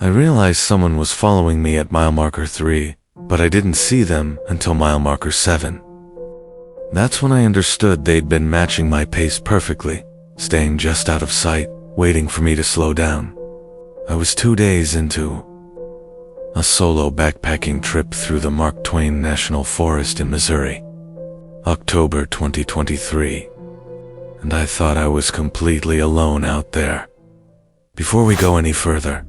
I realized someone was following me at mile marker 3, but I didn't see them until mile marker 7. That's when I understood they'd been matching my pace perfectly, staying just out of sight, waiting for me to slow down. I was 2 days into a solo backpacking trip through the Mark Twain National Forest in Missouri, October 2023, and I thought I was completely alone out there. Before we go any further,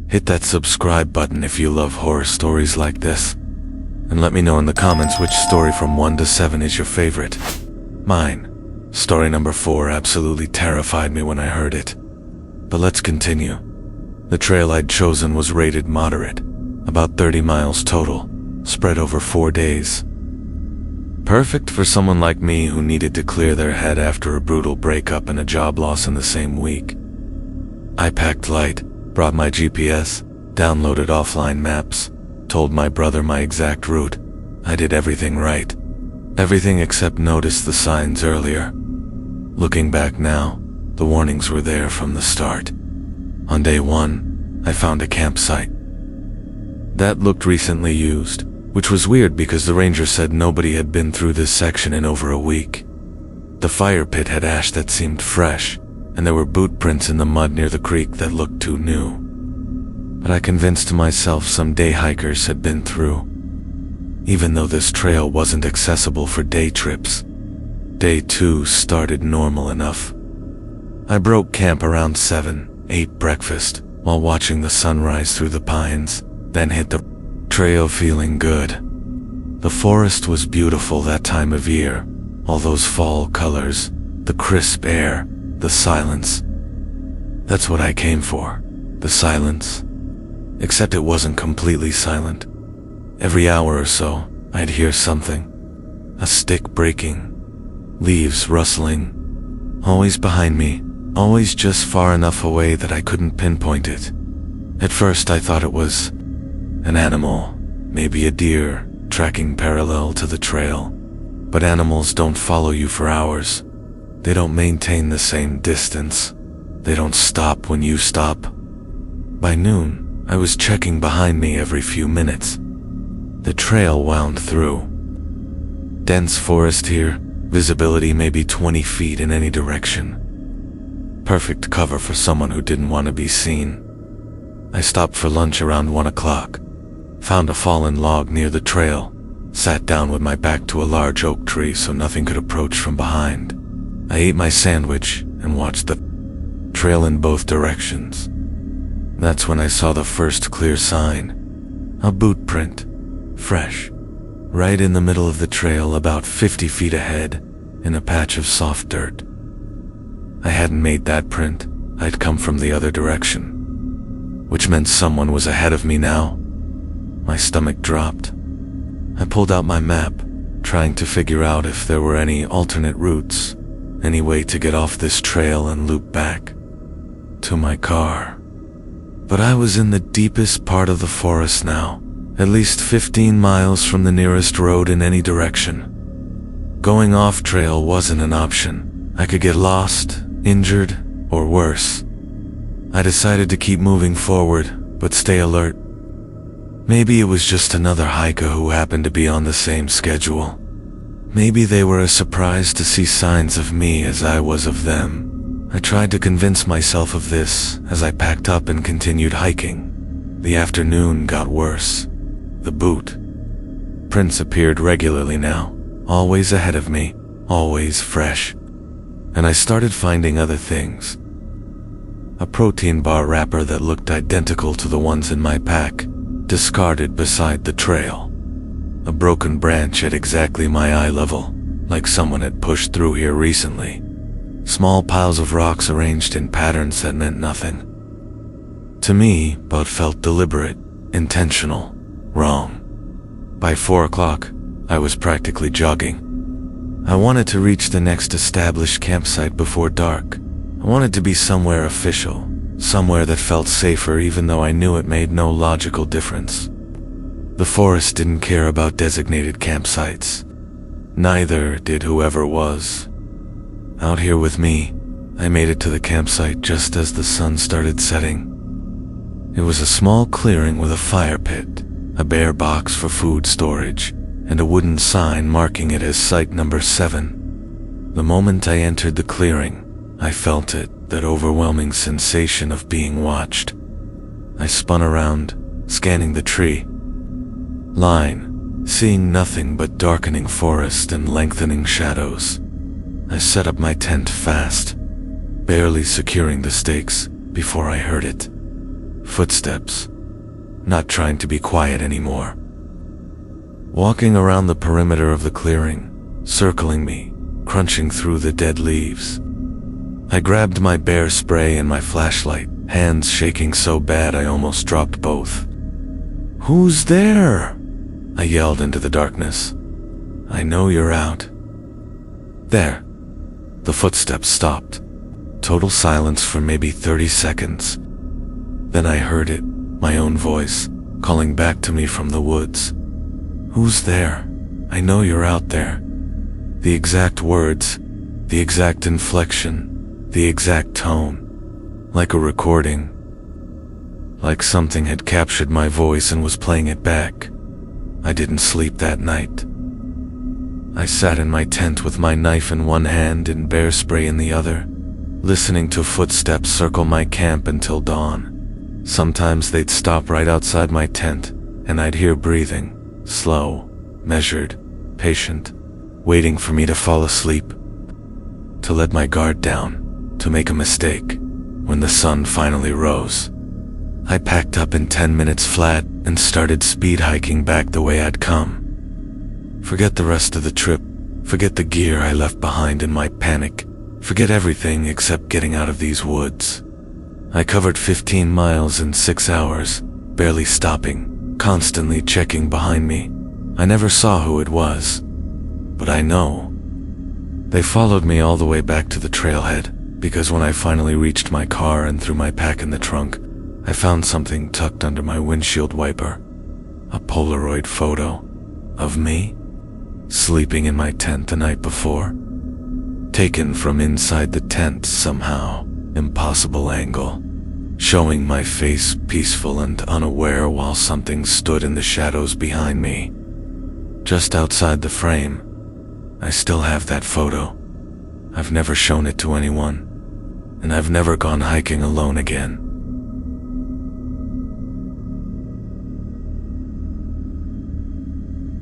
hit that subscribe button if you love horror stories like this, and let me know in the comments which story from 1 to 7 is your favorite. Mine, story number 4, absolutely terrified me when I heard it. But let's continue. The trail I'd chosen was rated moderate, about 30 miles total, spread over 4 days. Perfect for someone like me who needed to clear their head after a brutal breakup and a job loss in the same week. I packed light, brought my GPS, downloaded offline maps, told my brother my exact route. I did everything right. Everything except notice the signs earlier. Looking back now, the warnings were there from the start. On day 1, I found a campsite that looked recently used, which was weird because the ranger said nobody had been through this section in over a week. The fire pit had ash that seemed fresh, and there were boot prints in the mud near the creek that looked too new. But I convinced myself some day hikers had been through. Even though this trail wasn't accessible for day trips, day 2 started normal enough. I broke camp around 7, ate breakfast, while watching the sunrise through the pines, then hit the trail feeling good. The forest was beautiful that time of year, all those fall colors, the crisp air, the silence. That's what I came for, the silence. Except it wasn't completely silent. Every hour or so, I'd hear something. A stick breaking, leaves rustling. Always behind me, always just far enough away that I couldn't pinpoint it. At first I thought it was an animal, maybe a deer, tracking parallel to the trail. But animals don't follow you for hours. They don't maintain the same distance. They don't stop when you stop. By noon, I was checking behind me every few minutes. The trail wound through dense forest here, visibility maybe 20 feet in any direction. Perfect cover for someone who didn't want to be seen. I stopped for lunch around 1 o'clock, found a fallen log near the trail, sat down with my back to a large oak tree so nothing could approach from behind. I ate my sandwich and watched the trail in both directions. That's when I saw the first clear sign. A boot print, fresh, right in the middle of the trail about 50 feet ahead, in a patch of soft dirt. I hadn't made that print. I'd come from the other direction, which meant someone was ahead of me now. My stomach dropped. I pulled out my map, trying to figure out if there were any alternate routes, any way to get off this trail and loop back to my car. But I was in the deepest part of the forest now, at least 15 miles from the nearest road in any direction. Going off trail wasn't an option. I could get lost, injured, or worse. I decided to keep moving forward, but stay alert. Maybe it was just another hiker who happened to be on the same schedule. Maybe they were as surprised to see signs of me as I was of them. I tried to convince myself of this as I packed up and continued hiking. The afternoon got worse. The boot prints appeared regularly now, always ahead of me, always fresh. And I started finding other things. A protein bar wrapper that looked identical to the ones in my pack, discarded beside the trail. A broken branch at exactly my eye level, like someone had pushed through here recently. Small piles of rocks arranged in patterns that meant nothing to me, but felt deliberate, intentional, wrong. By 4 o'clock, I was practically jogging. I wanted to reach the next established campsite before dark. I wanted to be somewhere official, somewhere that felt safer even though I knew it made no logical difference. The forest didn't care about designated campsites. Neither did whoever was out here with me. I made it to the campsite just as the sun started setting. It was a small clearing with a fire pit, a bare box for food storage, and a wooden sign marking it as Site Number 7. The moment I entered the clearing, I felt it, that overwhelming sensation of being watched. I spun around, scanning the tree line, seeing nothing but darkening forest and lengthening shadows. I set up my tent fast, barely securing the stakes before I heard it. Footsteps, not trying to be quiet anymore. Walking around the perimeter of the clearing, circling me, crunching through the dead leaves. I grabbed my bear spray and my flashlight, hands shaking so bad I almost dropped both. "Who's there?" I yelled into the darkness. "I know you're out." There. The footsteps stopped. Total silence for maybe 30 seconds. Then I heard it, my own voice, calling back to me from the woods. "Who's there? I know you're out there." The exact words, the exact inflection, the exact tone. Like a recording. Like something had captured my voice and was playing it back. I didn't sleep that night. I sat in my tent with my knife in one hand and bear spray in the other, listening to footsteps circle my camp until dawn. Sometimes they'd stop right outside my tent, and I'd hear breathing, slow, measured, patient, waiting for me to fall asleep, to let my guard down, to make a mistake. When the sun finally rose, I packed up in 10 minutes flat and started speed hiking back the way I'd come. Forget the rest of the trip, forget the gear I left behind in my panic, forget everything except getting out of these woods. I covered 15 miles in 6 hours, barely stopping, constantly checking behind me. I never saw who it was, but I know. They followed me all the way back to the trailhead, because when I finally reached my car and threw my pack in the trunk, I found something tucked under my windshield wiper. A Polaroid photo of me, sleeping in my tent the night before. Taken from inside the tent somehow, impossible angle, showing my face peaceful and unaware while something stood in the shadows behind me. Just outside the frame, I still have that photo. I've never shown it to anyone, and I've never gone hiking alone again.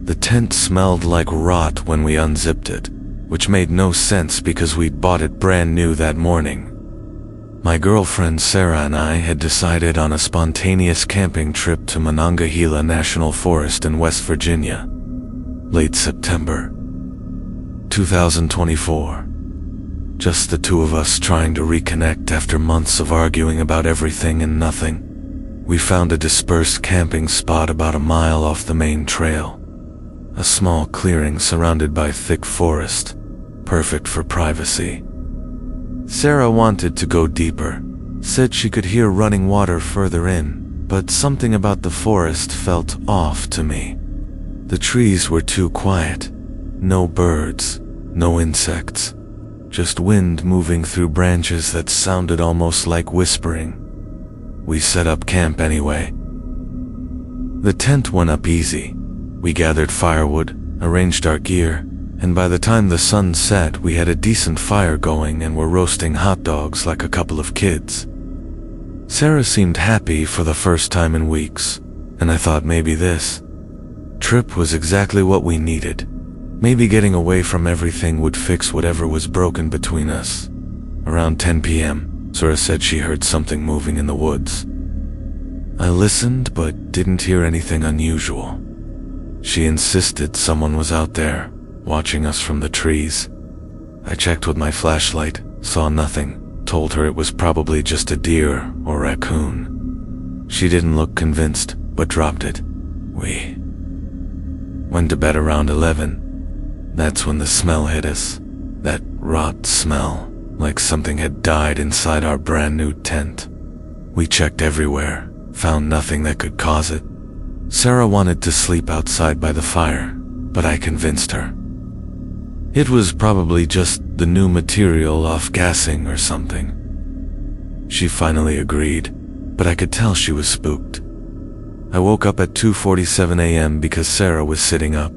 The tent smelled like rot when we unzipped it, which made no sense because we'd bought it brand new that morning. My girlfriend Sarah and I had decided on a spontaneous camping trip to Monongahela National Forest in West Virginia. Late September 2024. Just the two of us trying to reconnect after months of arguing about everything and nothing. We found a dispersed camping spot about a mile off the main trail. A small clearing surrounded by thick forest, perfect for privacy. Sarah wanted to go deeper, said she could hear running water further in, but something about the forest felt off to me. The trees were too quiet. No birds, no insects, just wind moving through branches that sounded almost like whispering. We set up camp anyway. The tent went up easy. We gathered firewood, arranged our gear, and by the time the sun set, we had a decent fire going and were roasting hot dogs like a couple of kids. Sarah seemed happy for the first time in weeks, and I thought maybe this trip was exactly what we needed. Maybe getting away from everything would fix whatever was broken between us. Around 10 p.m., Sarah said she heard something moving in the woods. I listened but didn't hear anything unusual. She insisted someone was out there, watching us from the trees. I checked with my flashlight, saw nothing, told her it was probably just a deer or raccoon. She didn't look convinced, but dropped it. We went to bed around 11. That's when the smell hit us. That rot smell, like something had died inside our brand new tent. We checked everywhere, found nothing that could cause it. Sarah wanted to sleep outside by the fire, but I convinced her. It was probably just the new material off gassing or something. She finally agreed, but I could tell she was spooked. I woke up at 2:47 a.m. because Sarah was sitting up,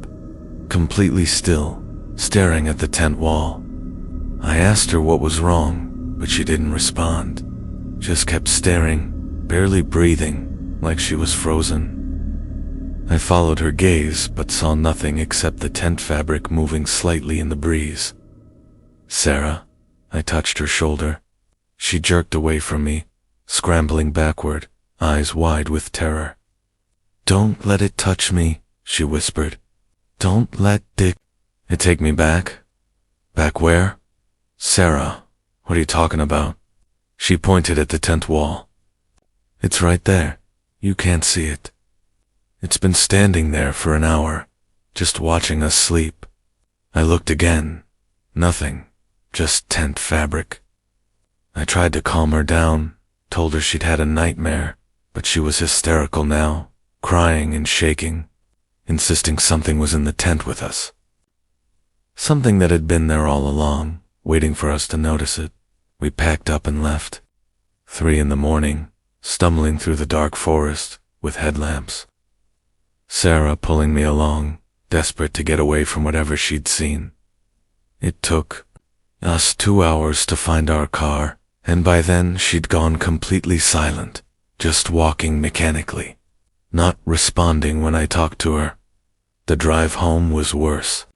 completely still, staring at the tent wall. I asked her what was wrong, but she didn't respond, just kept staring, barely breathing, like she was frozen. I followed her gaze, but saw nothing except the tent fabric moving slightly in the breeze. "Sarah," I touched her shoulder. She jerked away from me, scrambling backward, eyes wide with terror. "Don't let it touch me," she whispered. "Don't let Dick." "It take me back?" "Back where?" "Sarah, what are you talking about?" She pointed at the tent wall. "It's right there. You can't see it. It's been standing there for an hour, just watching us sleep." I looked again. Nothing, just tent fabric. I tried to calm her down, told her she'd had a nightmare, but she was hysterical now, crying and shaking, insisting something was in the tent with us. Something that had been there all along, waiting for us to notice it. We packed up and left. 3 in the morning, stumbling through the dark forest with headlamps. Sarah pulling me along, desperate to get away from whatever she'd seen. It took us 2 hours to find our car, and by then she'd gone completely silent, just walking mechanically, not responding when I talked to her. The drive home was worse.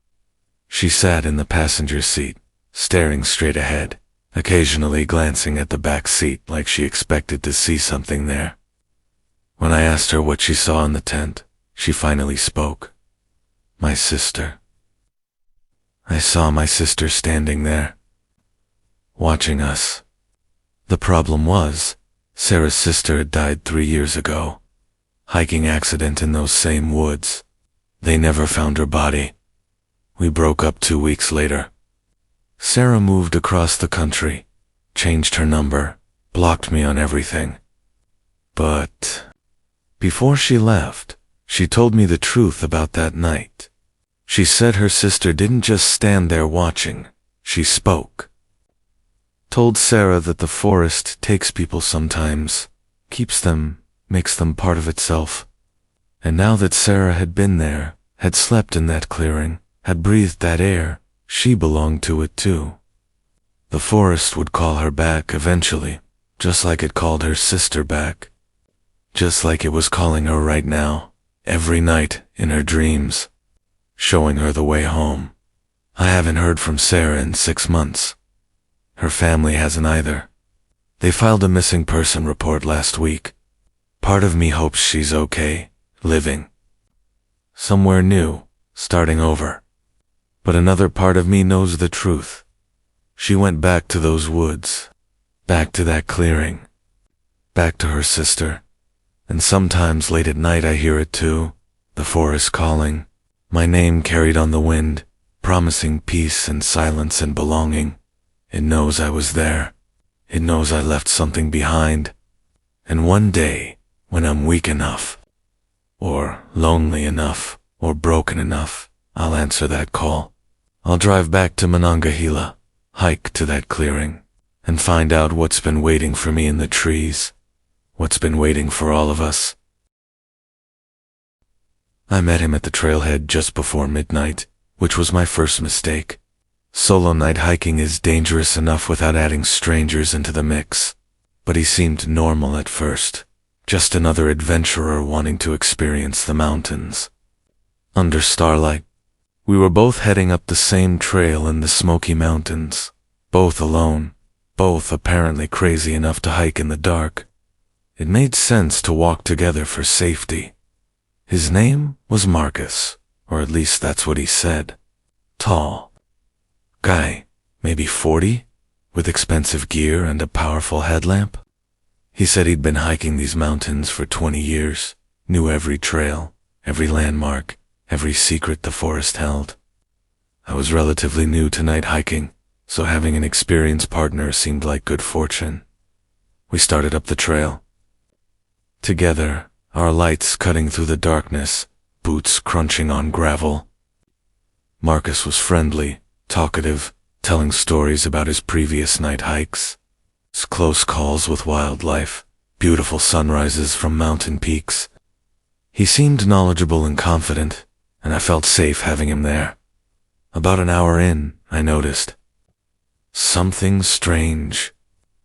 She sat in the passenger seat, staring straight ahead, occasionally glancing at the back seat like she expected to see something there. When I asked her what she saw in the tent, she finally spoke. "My sister." I saw my sister standing there, watching us. The problem was, Sarah's sister had died 3 years ago. Hiking accident in those same woods. They never found her body. We broke up 2 weeks later. Sarah moved across the country, changed her number, blocked me on everything. But before she left, she told me the truth about that night. She said her sister didn't just stand there watching, she spoke. Told Sarah that the forest takes people sometimes, keeps them, makes them part of itself. And now that Sarah had been there, had slept in that clearing, had breathed that air, she belonged to it too. The forest would call her back eventually, just like it called her sister back. Just like it was calling her right now, every night in her dreams, showing her the way home. I haven't heard from Sarah in 6 months. Her family hasn't either. They filed a missing person report last week. Part of me hopes she's okay, living. Somewhere new, starting over. But another part of me knows the truth. She went back to those woods, back to that clearing, back to her sister. And sometimes late at night I hear it too, the forest calling, my name carried on the wind, promising peace and silence and belonging. It knows I was there. It knows I left something behind. And one day, when I'm weak enough, or lonely enough, or broken enough, I'll answer that call. I'll drive back to Monongahela, hike to that clearing, and find out what's been waiting for me in the trees, what's been waiting for all of us. I met him at the trailhead just before midnight, which was my first mistake. Solo night hiking is dangerous enough without adding strangers into the mix, but he seemed normal at first, just another adventurer wanting to experience the mountains. Under starlight, we were both heading up the same trail in the Smoky Mountains, both alone, both apparently crazy enough to hike in the dark. It made sense to walk together for safety. His name was Marcus, or at least that's what he said. Tall. Guy, maybe 40, with expensive gear and a powerful headlamp. He said he'd been hiking these mountains for 20 years, knew every trail, every landmark, every secret the forest held. I was relatively new to night hiking, so having an experienced partner seemed like good fortune. We started up the trail. Together, our lights cutting through the darkness, boots crunching on gravel. Marcus was friendly, talkative, telling stories about his previous night hikes, his close calls with wildlife, beautiful sunrises from mountain peaks. He seemed knowledgeable and confident, and I felt safe having him there. About an hour in, I noticed something strange.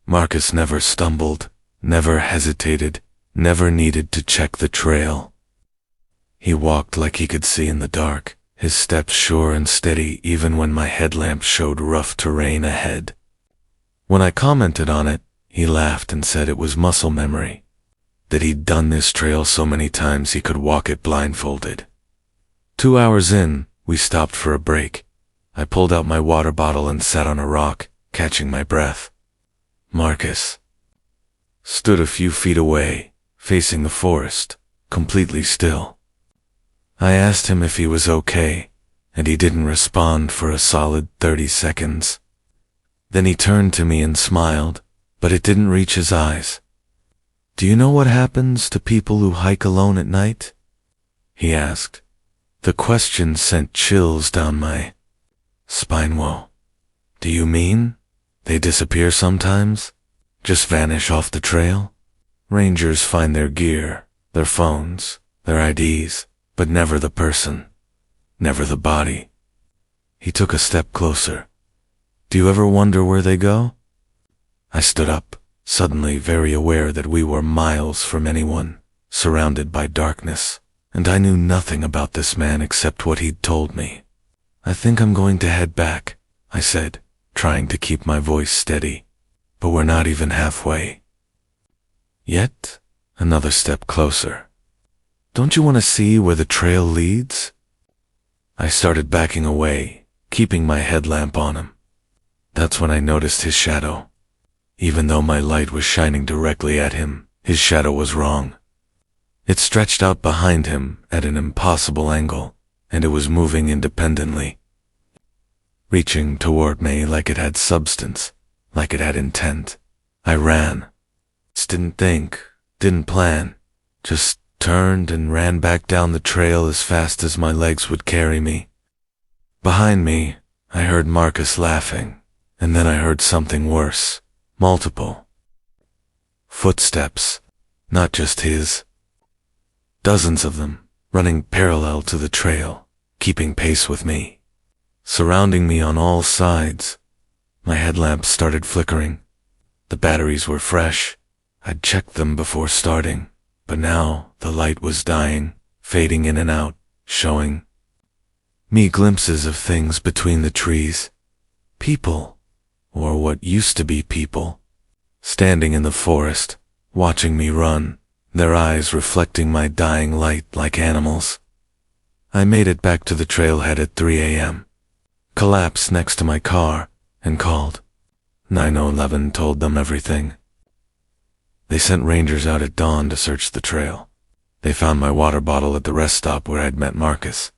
Marcus never stumbled, never hesitated, never needed to check the trail. He walked like he could see in the dark, his steps sure and steady even when my headlamp showed rough terrain ahead. When I commented on it, he laughed and said it was muscle memory, that he'd done this trail so many times he could walk it blindfolded. 2 hours in, we stopped for a break. I pulled out my water bottle and sat on a rock, catching my breath. Marcus stood a few feet away, facing the forest, completely still. I asked him if he was okay, and he didn't respond for a solid 30 seconds. Then he turned to me and smiled, but it didn't reach his eyes. "Do you know what happens to people who hike alone at night?" he asked. The question sent chills down my spine. Whoa. "Do you mean they disappear sometimes? Just vanish off the trail?" Rangers find their gear, their phones, their IDs, but never the person, never the body. He took a step closer. "Do you ever wonder where they go?" I stood up, suddenly very aware that we were miles from anyone, surrounded by darkness, and I knew nothing about this man except what he'd told me. "I think I'm going to head back," I said, trying to keep my voice steady. "But we're not even halfway." Yet another step closer. "Don't you want to see where the trail leads?" I started backing away, keeping my headlamp on him. That's when I noticed his shadow. Even though my light was shining directly at him, his shadow was wrong. It stretched out behind him at an impossible angle, and it was moving independently, reaching toward me like it had substance, like it had intent. I ran. Didn't think, didn't plan, just turned and ran back down the trail as fast as my legs would carry me. Behind me, I heard Marcus laughing, and then I heard something worse. Multiple footsteps, not just his. Dozens of them, running parallel to the trail, keeping pace with me, surrounding me on all sides. My headlamp started flickering. The batteries were fresh. I'd checked them before starting, but now the light was dying, fading in and out, showing me glimpses of things between the trees. People, or what used to be people, standing in the forest, watching me run, their eyes reflecting my dying light like animals. I made it back to the trailhead at 3 a.m., collapsed next to my car, and called. 911 told them everything. They sent rangers out at dawn to search the trail. They found my water bottle at the rest stop where I'd met Marcus.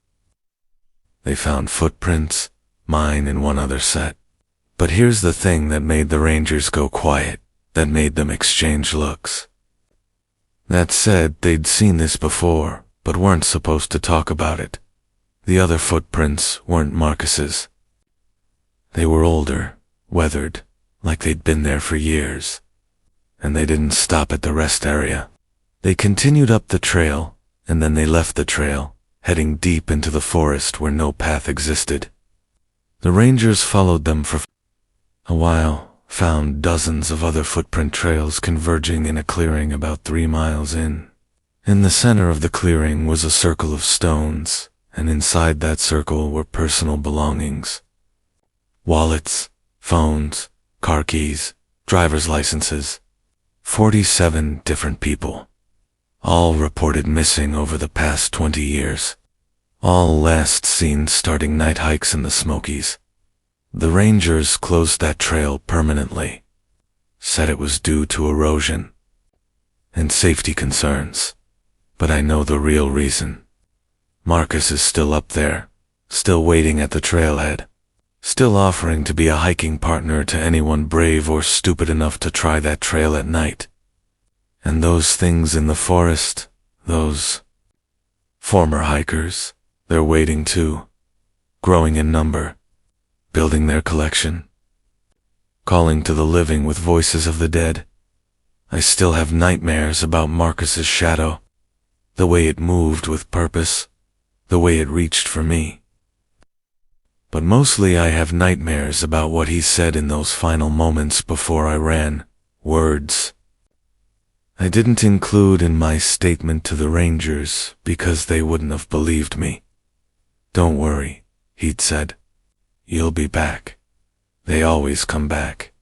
They found footprints, mine and one other set. But here's the thing that made the rangers go quiet, that made them exchange looks. That said, they'd seen this before, but weren't supposed to talk about it. The other footprints weren't Marcus's. They were older, weathered, like they'd been there for years. And they didn't stop at the rest area. They continued up the trail, and then they left the trail, heading deep into the forest where no path existed. The rangers followed them for a while, found dozens of other footprint trails converging in a clearing about 3 miles in. In the center of the clearing was a circle of stones, and inside that circle were personal belongings. Wallets, phones, car keys, driver's licenses. 47 different people. All reported missing over the past 20 years. All last seen starting night hikes in the Smokies. The rangers closed that trail permanently. Said it was due to erosion and safety concerns. But I know the real reason. Marcus is still up there, still waiting at the trailhead, still offering to be a hiking partner to anyone brave or stupid enough to try that trail at night. And those things in the forest, those former hikers, they're waiting too, growing in number, building their collection, calling to the living with voices of the dead. I still have nightmares about Marcus's shadow, the way it moved with purpose, the way it reached for me. But mostly I have nightmares about what he said in those final moments before I ran. Words I didn't include in my statement to the Rangers because they wouldn't have believed me. "Don't worry," he'd said. "You'll be back. They always come back.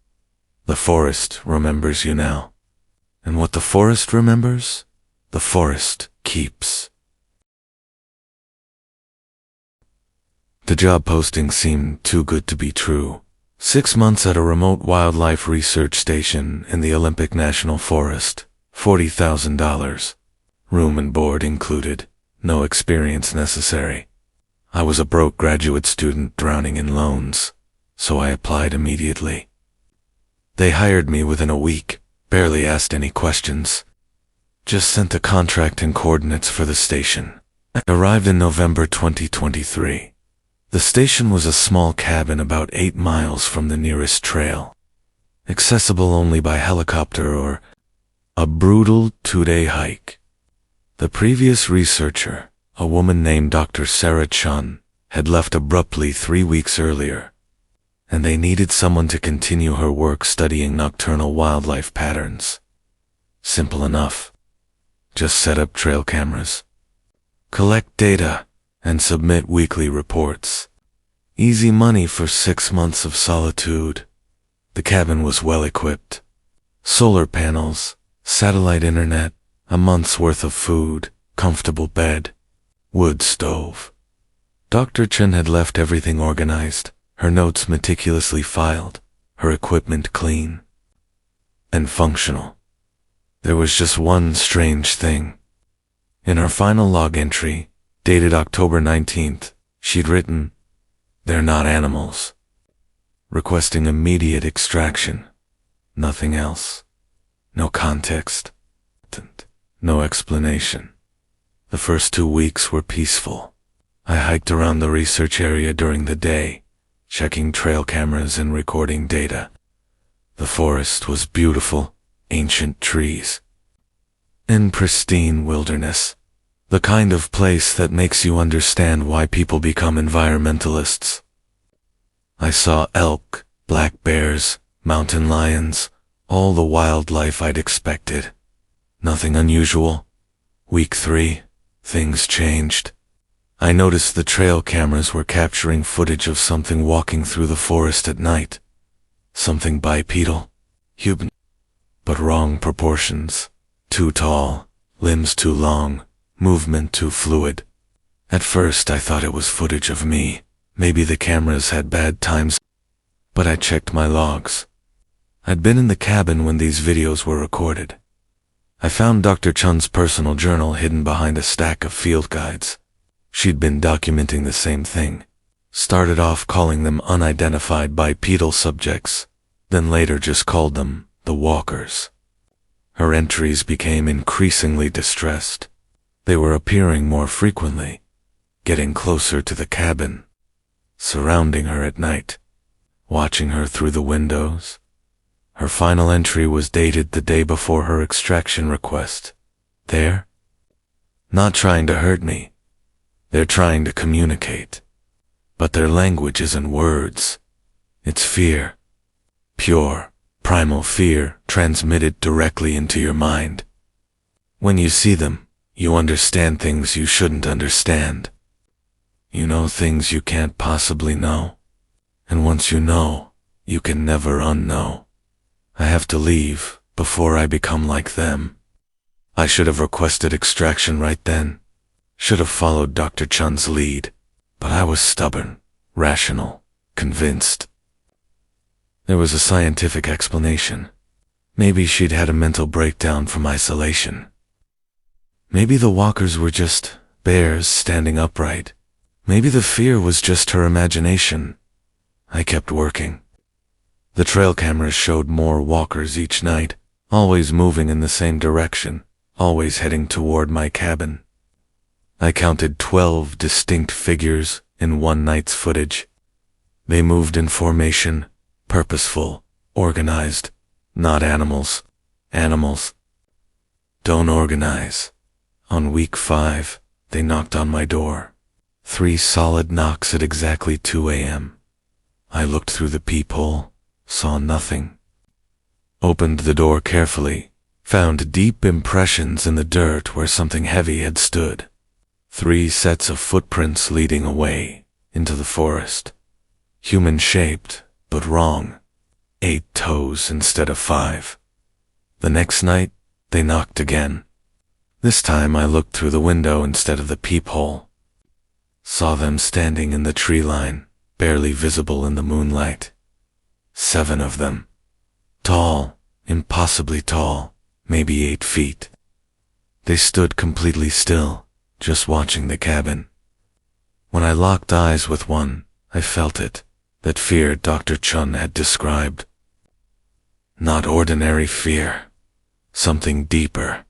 The forest remembers you now. And what the forest remembers, the forest keeps." The job posting seemed too good to be true. 6 months at a remote wildlife research station in the Olympic National Forest, $40,000. Room and board included, no experience necessary. I was a broke graduate student drowning in loans, so I applied immediately. They hired me within a week, barely asked any questions. Just sent the contract and coordinates for the station. I arrived in November 2023. The station was a small cabin about 8 miles from the nearest trail, accessible only by helicopter or a brutal 2-day hike. The previous researcher, a woman named Dr. Sarah Chun, had left abruptly 3 weeks earlier, and they needed someone to continue her work studying nocturnal wildlife patterns. Simple enough. Just set up trail cameras, collect data, and submit weekly reports. Easy money for 6 months of solitude. The cabin was well equipped. Solar panels, satellite internet, a month's worth of food, comfortable bed, wood stove. Dr. Chen had left everything organized, her notes meticulously filed, her equipment clean and functional. There was just one strange thing. In her final log entry, dated October 19th, she'd written, "They're not animals," requesting immediate extraction. Nothing else. No context. No explanation. The first 2 weeks were peaceful. I hiked around the research area during the day, checking trail cameras and recording data. The forest was beautiful, ancient trees, and pristine wilderness. The kind of place that makes you understand why people become environmentalists. I saw elk, black bears, mountain lions, all the wildlife I'd expected. Nothing unusual. Week 3, things changed. I noticed the trail cameras were capturing footage of something walking through the forest at night. Something bipedal, human, but wrong proportions. Too tall, limbs too long, movement too fluid. At first I thought it was footage of me. Maybe the cameras had bad times. But I checked my logs. I'd been in the cabin when these videos were recorded. I found Dr. Chun's personal journal hidden behind a stack of field guides. She'd been documenting the same thing. Started off calling them unidentified bipedal subjects, then later just called them the walkers. Her entries became increasingly distressed. They were appearing more frequently, getting closer to the cabin, surrounding her at night, watching her through the windows. Her final entry was dated the day before her extraction request. They're not trying to hurt me. They're trying to communicate. But their language isn't words. It's fear. Pure, primal fear transmitted directly into your mind. When you see them, you understand things you shouldn't understand. You know things you can't possibly know. And once you know, you can never unknow. I have to leave before I become like them. I should have requested extraction right then. Should have followed Dr. Chun's lead. But I was stubborn, rational, convinced. There was a scientific explanation. Maybe she'd had a mental breakdown from isolation. Maybe the walkers were just bears standing upright. Maybe the fear was just her imagination. I kept working. The trail cameras showed more walkers each night, always moving in the same direction, always heading toward my cabin. I counted 12 distinct figures in one night's footage. They moved in formation, purposeful, organized, not animals. Animals don't organize. On week 5, they knocked on my door. 3 solid knocks at exactly 2 a.m. I looked through the peephole, saw nothing. Opened the door carefully, found deep impressions in the dirt where something heavy had stood. 3 sets of footprints leading away into the forest. Human-shaped, but wrong. 8 toes instead of 5. The next night, they knocked again. This time I looked through the window instead of the peephole. Saw them standing in the tree line, barely visible in the moonlight. 7 of them. Tall, impossibly tall, maybe 8 feet. They stood completely still, just watching the cabin. When I locked eyes with one, I felt it, that fear Dr. Chun had described. Not ordinary fear, something deeper.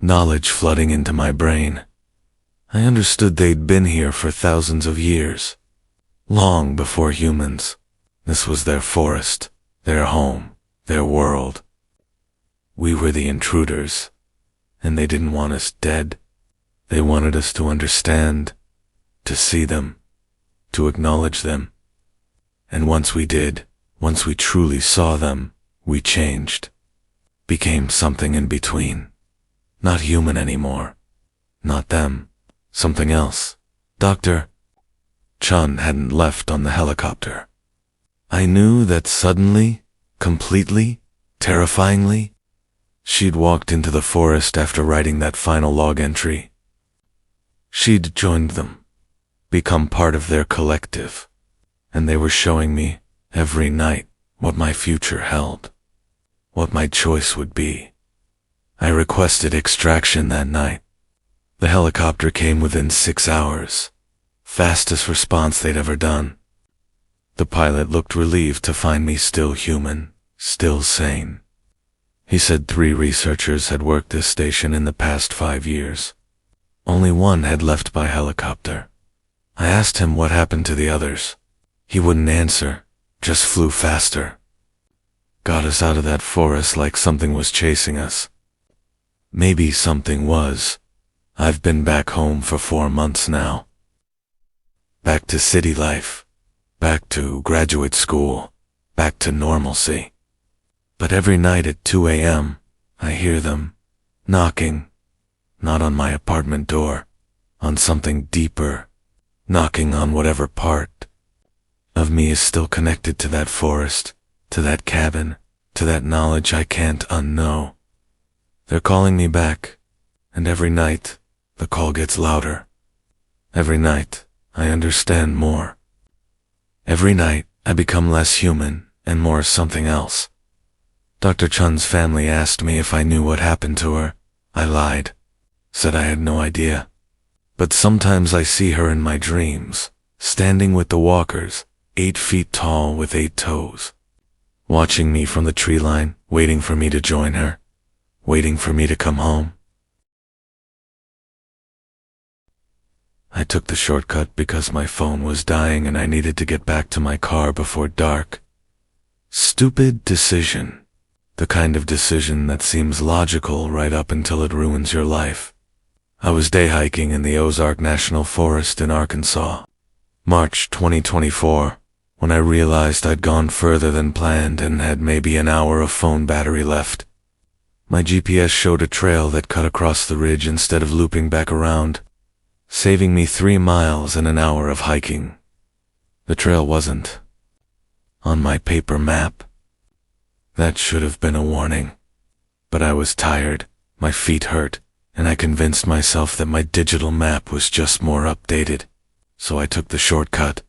Knowledge flooding into my brain. I understood they'd been here for thousands of years. Long before humans. This was their forest, their home, their world. We were the intruders, and they didn't want us dead. They wanted us to understand, to see them, to acknowledge them. And once we did, once we truly saw them, we changed. Became something in between. Not human anymore. Not them. Something else. Dr. Chun hadn't left on the helicopter. I knew that suddenly, completely, terrifyingly, she'd walked into the forest after writing that final log entry. She'd joined them, become part of their collective, and they were showing me, every night, what my future held, what my choice would be. I requested extraction that night. The helicopter came within 6 hours. Fastest response they'd ever done. The pilot looked relieved to find me still human, still sane. He said 3 researchers had worked this station in the past 5 years. Only one had left by helicopter. I asked him what happened to the others. He wouldn't answer, just flew faster. Got us out of that forest like something was chasing us. Maybe something was. I've been back home for 4 months now. Back to city life. Back to graduate school. Back to normalcy. But every night at 2 a.m., I hear them knocking. Not on my apartment door. On something deeper. Knocking on whatever part of me is still connected to that forest, to that cabin, to that knowledge I can't unknow. They're calling me back, and every night, the call gets louder. Every night, I understand more. Every night, I become less human and more something else. Dr. Chun's family asked me if I knew what happened to her. I lied, said I had no idea. But sometimes I see her in my dreams, standing with the walkers, 8 feet tall with 8 toes, watching me from the tree line, waiting for me to join her. Waiting for me to come home. I took the shortcut because my phone was dying and I needed to get back to my car before dark. Stupid decision. The kind of decision that seems logical right up until it ruins your life. I was day hiking in the Ozark National Forest in Arkansas. March 2024, when I realized I'd gone further than planned and had maybe an hour of phone battery left. My GPS showed a trail that cut across the ridge instead of looping back around, saving me 3 miles and an hour of hiking. The trail wasn't on my paper map. That should have been a warning. But I was tired, my feet hurt, and I convinced myself that my digital map was just more updated, so I took the shortcut.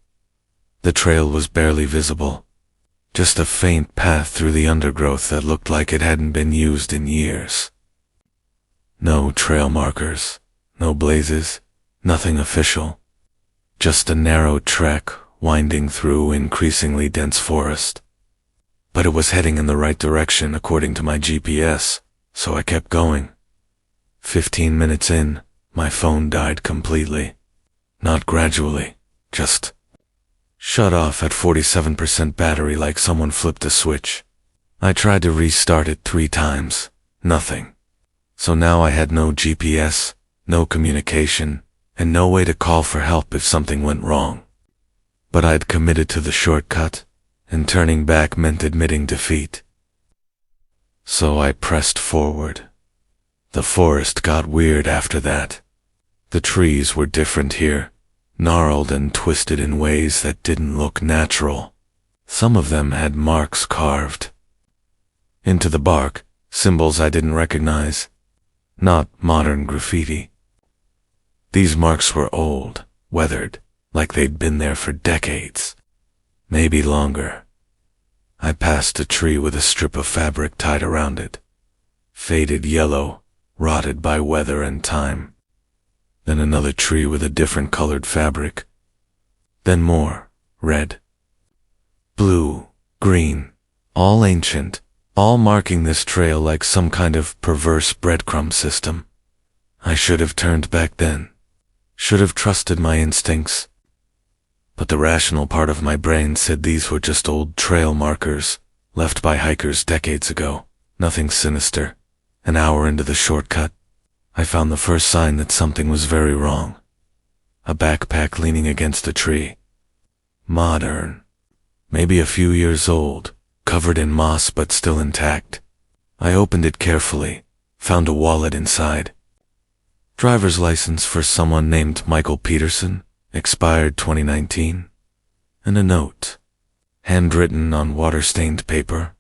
The trail was barely visible. Just a faint path through the undergrowth that looked like it hadn't been used in years. No trail markers, no blazes, nothing official. Just a narrow trek winding through increasingly dense forest. But it was heading in the right direction according to my GPS, so I kept going. 15 minutes in, my phone died completely. Not gradually, just shut off at 47% battery like someone flipped a switch. I tried to restart it 3 times, Nothing. So now I had no GPS, no communication, and no way to call for help if something went wrong. But I'd committed to the shortcut, and turning back meant admitting defeat. So I pressed forward. The forest got weird after that. The trees were different here, gnarled and twisted in ways that didn't look natural. Some of them had marks carved into the bark, symbols I didn't recognize. Not modern graffiti. These marks were old, weathered, like they'd been there for decades. Maybe longer. I passed a tree with a strip of fabric tied around it. Faded yellow, rotted by weather and time. Then another tree with a different colored fabric. Then more, red, blue, green, all ancient, all marking this trail like some kind of perverse breadcrumb system. I should have turned back then. Should have trusted my instincts. But the rational part of my brain said these were just old trail markers, left by hikers decades ago. Nothing sinister. An hour into the shortcut, I found the first sign that something was very wrong. A backpack leaning against a tree. Modern. Maybe a few years old, covered in moss but still intact. I opened it carefully, found a wallet inside. Driver's license for someone named Michael Peterson, expired 2019. And a note, handwritten on water-stained paper.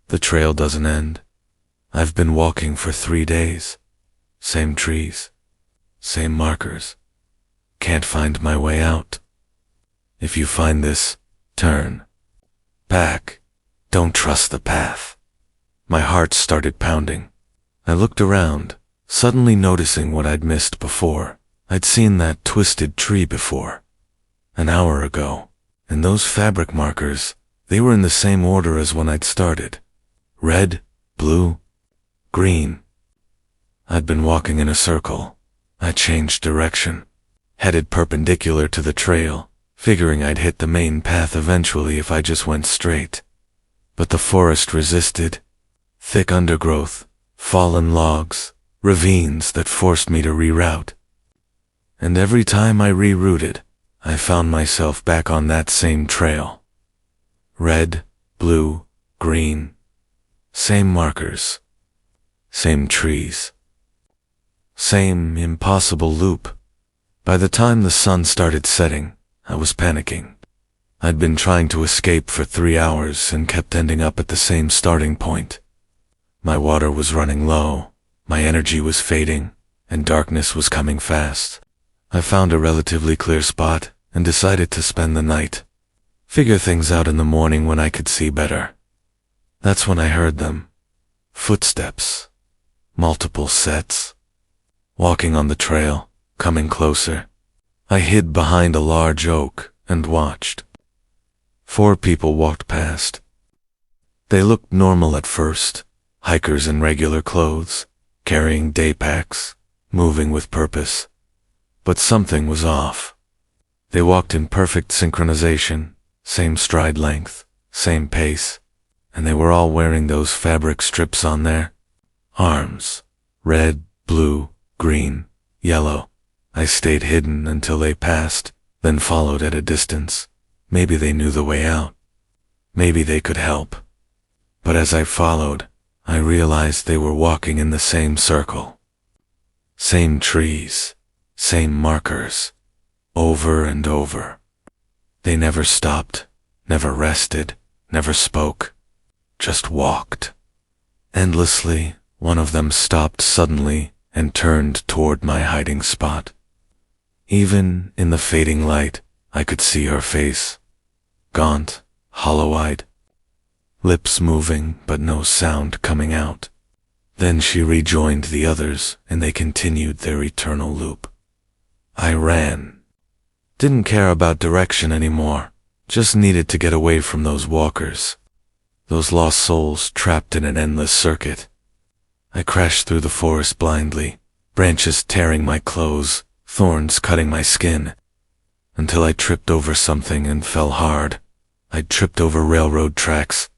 The trail doesn't end. I've been walking for 3 days. Same trees, same markers. Can't find my way out. If you find this, turn back. Don't trust the path. My heart started pounding. I looked around, suddenly noticing what I'd missed before. I'd seen that twisted tree before, an hour ago, and those fabric markers, they were in the same order as when I'd started. Red, blue, green. I'd been walking in a circle. I changed direction, headed perpendicular to the trail, figuring I'd hit the main path eventually if I just went straight. But the forest resisted. Thick undergrowth, fallen logs, ravines that forced me to reroute. And every time I rerouted, I found myself back on that same trail. Red, blue, green. Same markers. Same trees. Same impossible loop. By the time the sun started setting, I was panicking. I'd been trying to escape for 3 hours and kept ending up at the same starting point. My water was running low, my energy was fading, and darkness was coming fast. I found a relatively clear spot and decided to spend the night. Figure things out in the morning when I could see better. That's when I heard them. Footsteps. Multiple sets. Walking on the trail, coming closer. I hid behind a large oak and watched. 4 people walked past. They looked normal at first, hikers in regular clothes, carrying day packs, moving with purpose. But something was off. They walked in perfect synchronization, same stride length, same pace, and they were all wearing those fabric strips on their arms. Red, blue, green, yellow. I stayed hidden until they passed, then followed at a distance. Maybe they knew the way out. Maybe they could help. But as I followed, I realized they were walking in the same circle. Same trees, same markers, over and over. They never stopped, never rested, never spoke, just walked. Endlessly, one of them stopped suddenly and turned toward my hiding spot. Even in the fading light, I could see her face. Gaunt, hollow-eyed, lips moving but no sound coming out. Then she rejoined the others and they continued their eternal loop. I ran. Didn't care about direction anymore, just needed to get away from those walkers. Those lost souls trapped in an endless circuit. I crashed through the forest blindly, branches tearing my clothes, thorns cutting my skin, until I tripped over something and fell hard. I'd tripped over railroad tracks.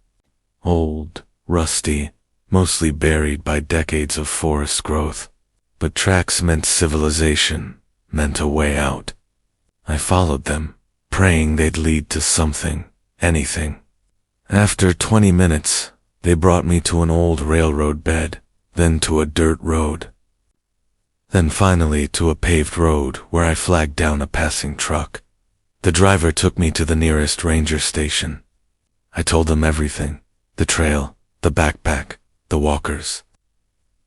Old, rusty, mostly buried by decades of forest growth. But tracks meant civilization, meant a way out. I followed them, praying they'd lead to something, anything. After 20 minutes, they brought me to an old railroad bed, then to a dirt road. Then finally to a paved road where I flagged down a passing truck. The driver took me to the nearest ranger station. I told them everything, the trail, the backpack, the walkers.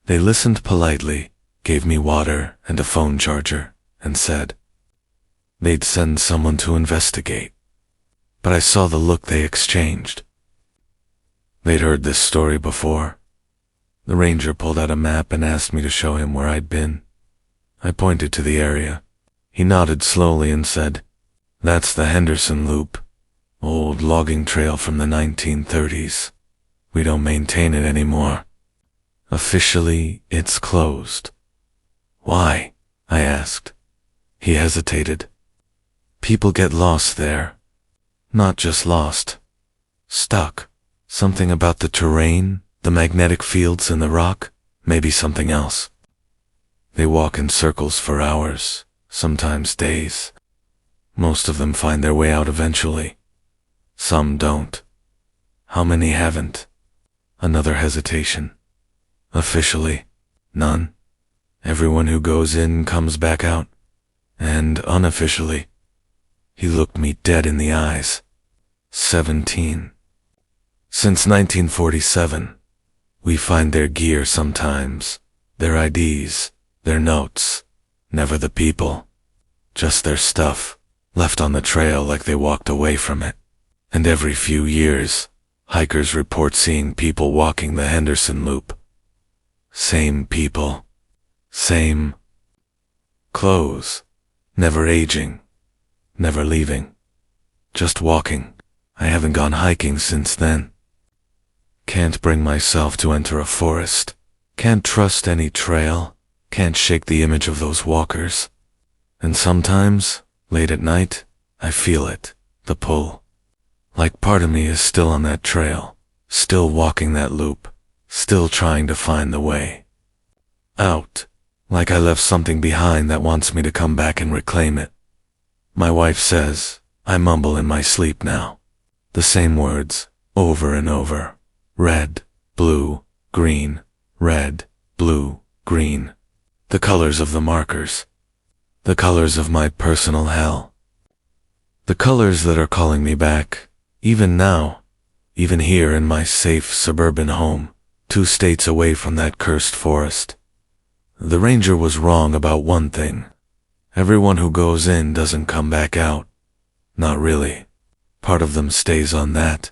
They listened politely, gave me water and a phone charger, and said they'd send someone to investigate. But I saw the look they exchanged. They'd heard this story before. The ranger pulled out a map and asked me to show him where I'd been. I pointed to the area. He nodded slowly and said, "That's the Henderson Loop, old logging trail from the 1930s. We don't maintain it anymore. Officially, it's closed." "Why?" I asked. He hesitated. "People get lost there. Not just lost. Stuck. Something about the terrain, the magnetic fields in the rock, maybe something else. They walk in circles for hours, sometimes days. Most of them find their way out eventually. Some don't. How many haven't?" Another hesitation. "Officially, none. Everyone who goes in comes back out. And unofficially." He looked me dead in the eyes. 17. Since 1947, we find their gear sometimes, their IDs, their notes, never the people, just their stuff, left on the trail like they walked away from it. And every few years, hikers report seeing people walking the Henderson Loop. Same people, same clothes, never aging, never leaving, just walking. I haven't gone hiking since then. Can't bring myself to enter a forest, can't trust any trail, can't shake the image of those walkers. And sometimes, late at night, I feel it, the pull. Like part of me is still on that trail, still walking that loop, still trying to find the way out. Like I left something behind that wants me to come back and reclaim it. My wife says, I mumble in my sleep now. The same words, over and over. Red, blue, green, red, blue, green. The colors of the markers. The colors of my personal hell. The colors that are calling me back, even now, even here in my safe suburban home, 2 states away from that cursed forest. The ranger was wrong about one thing. Everyone who goes in doesn't come back out. Not really. Part of them stays on that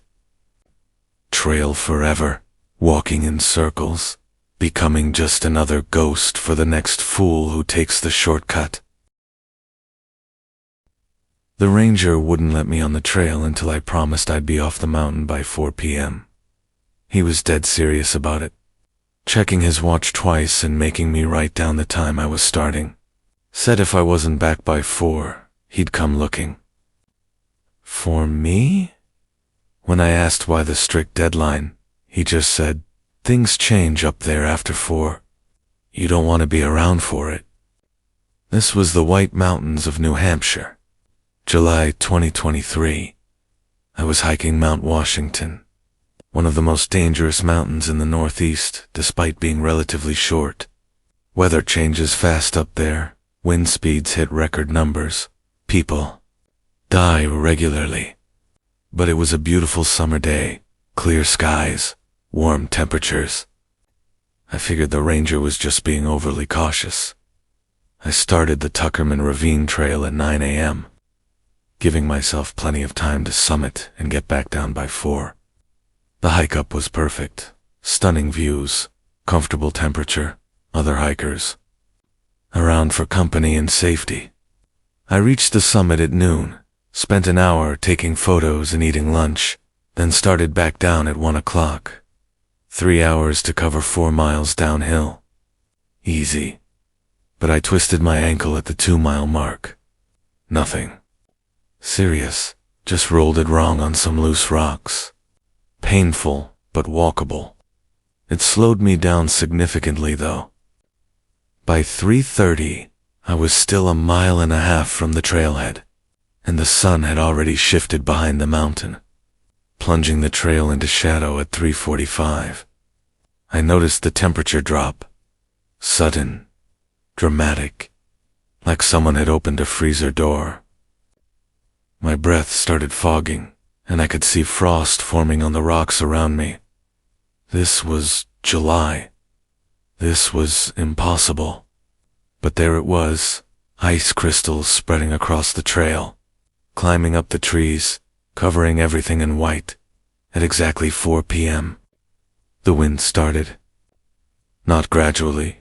trail forever, walking in circles, becoming just another ghost for the next fool who takes the shortcut. The ranger wouldn't let me on the trail until I promised I'd be off the mountain by 4 p.m. He was dead serious about it, checking his watch twice and making me write down the time I was starting. Said if I wasn't back by 4, he'd come looking. For me? When I asked why the strict deadline, he just said, things change up there after 4. You don't want to be around for it. This was the White Mountains of New Hampshire. July 2023. I was hiking Mount Washington, one of the most dangerous mountains in the Northeast, despite being relatively short. Weather changes fast up there, wind speeds hit record numbers, people die regularly. But it was a beautiful summer day, clear skies, warm temperatures. I figured the ranger was just being overly cautious. I started the Tuckerman Ravine Trail at 9 a.m., giving myself plenty of time to summit and get back down by 4. The hike up was perfect. Stunning views, comfortable temperature, other hikers around for company and safety. I reached the summit at noon, spent an hour taking photos and eating lunch, then started back down at 1 o'clock. 3 hours to cover 4 miles downhill. Easy. But I twisted my ankle at the 2-mile mark. Nothing serious, just rolled it wrong on some loose rocks. Painful, but walkable. It slowed me down significantly, though. By 3:30, I was still 1.5 miles from the trailhead, and the sun had already shifted behind the mountain, plunging the trail into shadow at 3:45. I noticed the temperature drop. Sudden, dramatic, like someone had opened a freezer door. My breath started fogging, and I could see frost forming on the rocks around me. This was July. This was impossible. But there it was, ice crystals spreading across the trail, climbing up the trees, covering everything in white. At exactly 4 p.m., the wind started. Not gradually.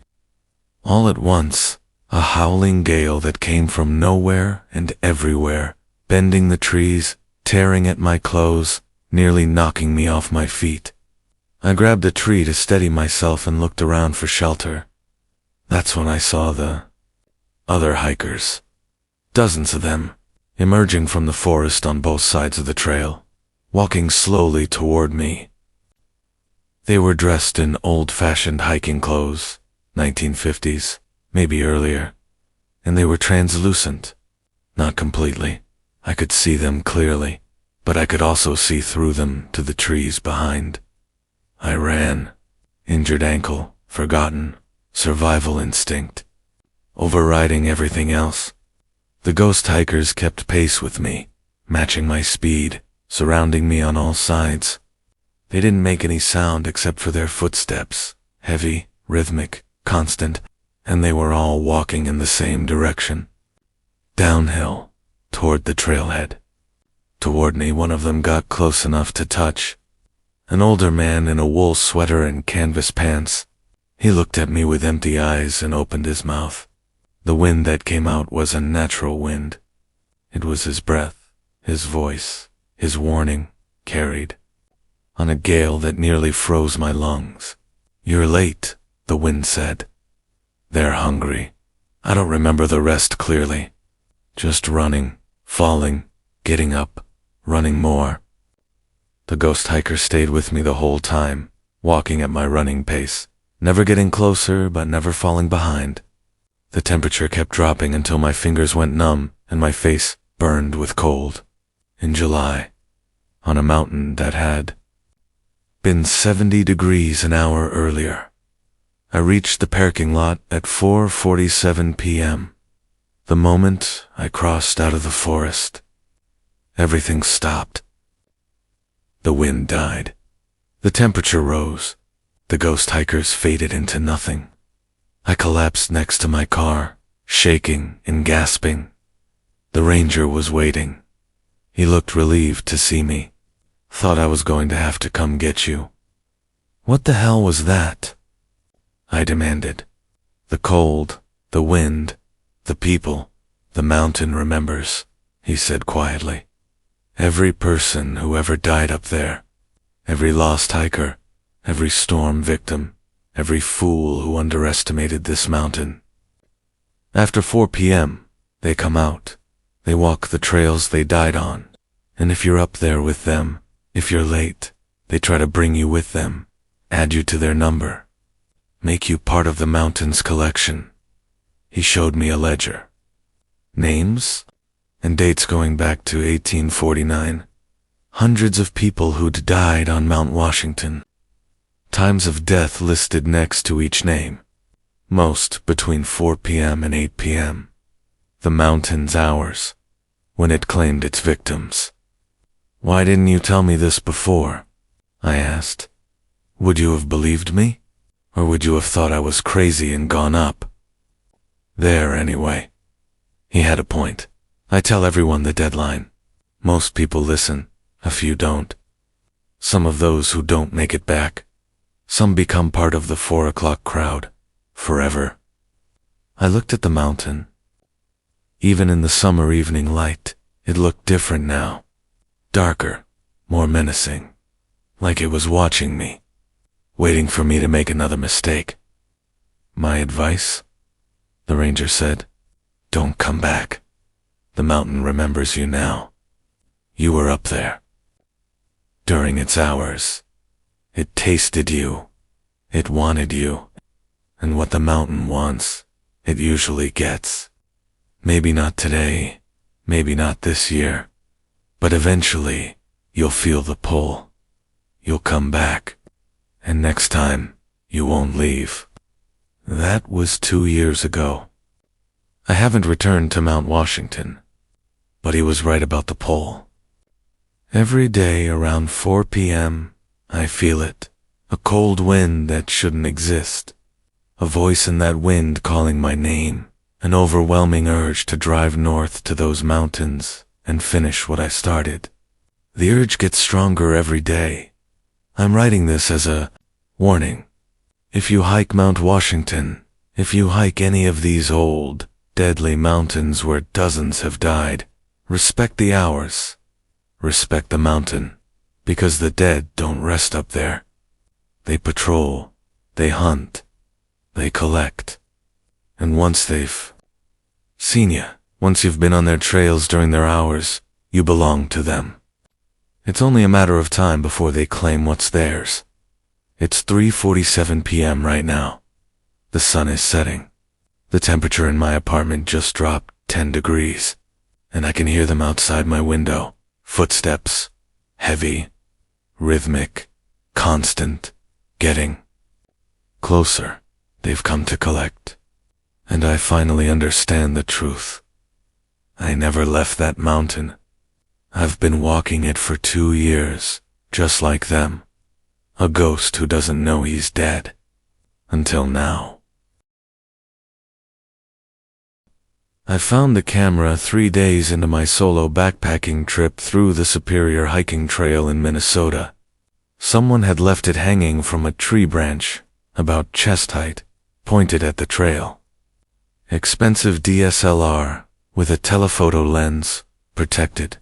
All at once, a howling gale that came from nowhere and everywhere, bending the trees, tearing at my clothes, nearly knocking me off my feet. I grabbed a tree to steady myself and looked around for shelter. That's when I saw the other hikers. Dozens of them, emerging from the forest on both sides of the trail, walking slowly toward me. They were dressed in old-fashioned hiking clothes, 1950s, maybe earlier, and they were translucent. Not completely. I could see them clearly, but I could also see through them to the trees behind. I ran. Injured ankle, forgotten, survival instinct, overriding everything else. The ghost hikers kept pace with me, matching my speed, surrounding me on all sides. They didn't make any sound except for their footsteps, heavy, rhythmic, constant, and they were all walking in the same direction. Downhill, toward the trailhead. Toward me, one of them got close enough to touch. An older man in a wool sweater and canvas pants. He looked at me with empty eyes and opened his mouth. The wind that came out was a natural wind. It was his breath, his voice, his warning, carried on a gale that nearly froze my lungs. "You're late," the wind said. "They're hungry." I don't remember the rest clearly. Just running, falling, getting up, running more. The ghost hiker stayed with me the whole time, walking at my running pace, never getting closer but never falling behind. The temperature kept dropping until my fingers went numb and my face burned with cold. In July, on a mountain that had been 70 degrees an hour earlier. I reached the parking lot at 4:47 p.m. The moment I crossed out of the forest, everything stopped. The wind died. The temperature rose. The ghost hikers faded into nothing. I collapsed next to my car, shaking and gasping. The ranger was waiting. He looked relieved to see me. "Thought I was going to have to come get you." "What the hell was that?" I demanded. "The cold, the wind, the people, the mountain remembers," he said quietly. "Every person who ever died up there, every lost hiker, every storm victim, every fool who underestimated this mountain. After 4 p.m., they come out. They walk the trails they died on. And if you're up there with them, if you're late, they try to bring you with them, add you to their number, make you part of the mountain's collection." He showed me a ledger. Names and dates going back to 1849. Hundreds of people who'd died on Mount Washington. Times of death listed next to each name. Most between 4 p.m. and 8 p.m. The mountain's hours, when it claimed its victims. "Why didn't you tell me this before?" I asked. "Would you have believed me? Or would you have thought I was crazy and gone up?" There, anyway. He had a point. I tell everyone the deadline. Most people listen, a few don't. Some of those who don't make it back. Some become part of the 4 o'clock crowd, forever. I looked at the mountain. Even in the summer evening light, it looked different now. Darker, more menacing. Like it was watching me, waiting for me to make another mistake. "My advice?" the ranger said. "Don't come back. The mountain remembers you now. You were up there. During its hours. It tasted you. It wanted you. And what the mountain wants, it usually gets. Maybe not today, maybe not this year, but eventually you'll feel the pull. You'll come back, and next time you won't leave. That was 2 years ago. I haven't returned to Mount Washington, but he was right about the pull. Every day around 4 p.m., I feel it, a cold wind that shouldn't exist. A voice in that wind calling my name, an overwhelming urge to drive north to those mountains and finish what I started. The urge gets stronger every day. I'm writing this as a warning. If you hike Mount Washington, if you hike any of these old, deadly mountains where dozens have died, respect the hours. Respect the mountain, because the dead don't rest up there. They patrol, they hunt, they collect. And once they've seen you, once you've been on their trails during their hours, you belong to them. It's only a matter of time before they claim what's theirs. It's 3:47 p.m. right now. The sun is setting. The temperature in my apartment just dropped 10 degrees, and I can hear them outside my window. Footsteps, heavy, rhythmic, constant, getting closer. They've come to collect, and I finally understand the truth. I never left that mountain. I've been walking it for 2 years, just like them. A ghost who doesn't know he's dead. Until now. I found the camera 3 days into my solo backpacking trip through the Superior hiking trail in Minnesota. Someone had left it hanging from a tree branch, about chest height, pointed at the trail. Expensive DSLR, with a telephoto lens, protected.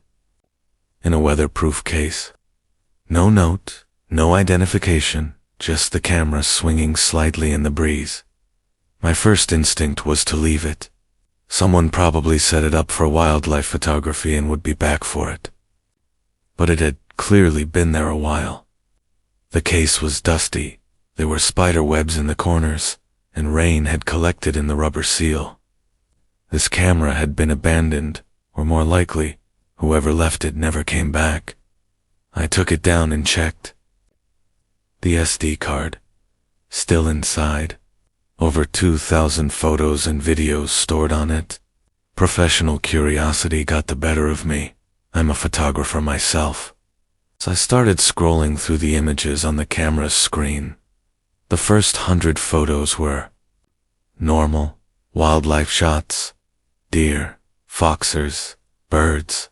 In a weatherproof case. No note, no identification, just the camera swinging slightly in the breeze. My first instinct was to leave it. Someone probably set it up for wildlife photography and would be back for it. But it had clearly been there a while. The case was dusty, there were spider webs in the corners, and rain had collected in the rubber seal. This camera had been abandoned, or more likely, whoever left it never came back. I took it down and checked. The SD card, still inside. Over 2,000 photos and videos stored on it. Professional curiosity got the better of me. I'm a photographer myself. So I started scrolling through the images on the camera's screen. The first 100 photos were normal, wildlife shots, deer, foxers, birds.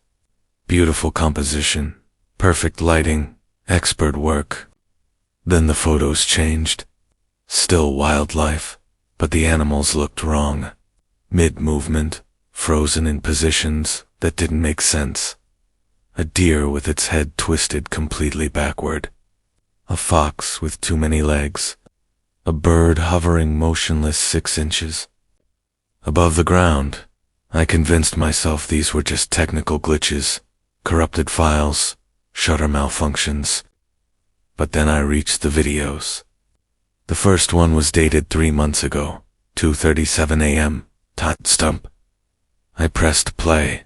Beautiful composition, perfect lighting, expert work. Then the photos changed. Still wildlife, but the animals looked wrong. Mid-movement, frozen in positions that didn't make sense. A deer with its head twisted completely backward. A fox with too many legs. A bird hovering motionless 6 inches. Above the ground, I convinced myself these were just technical glitches, corrupted files, shutter malfunctions. But then I reached the videos. The first one was dated 3 months ago, 2:37 a.m., stump. I pressed play.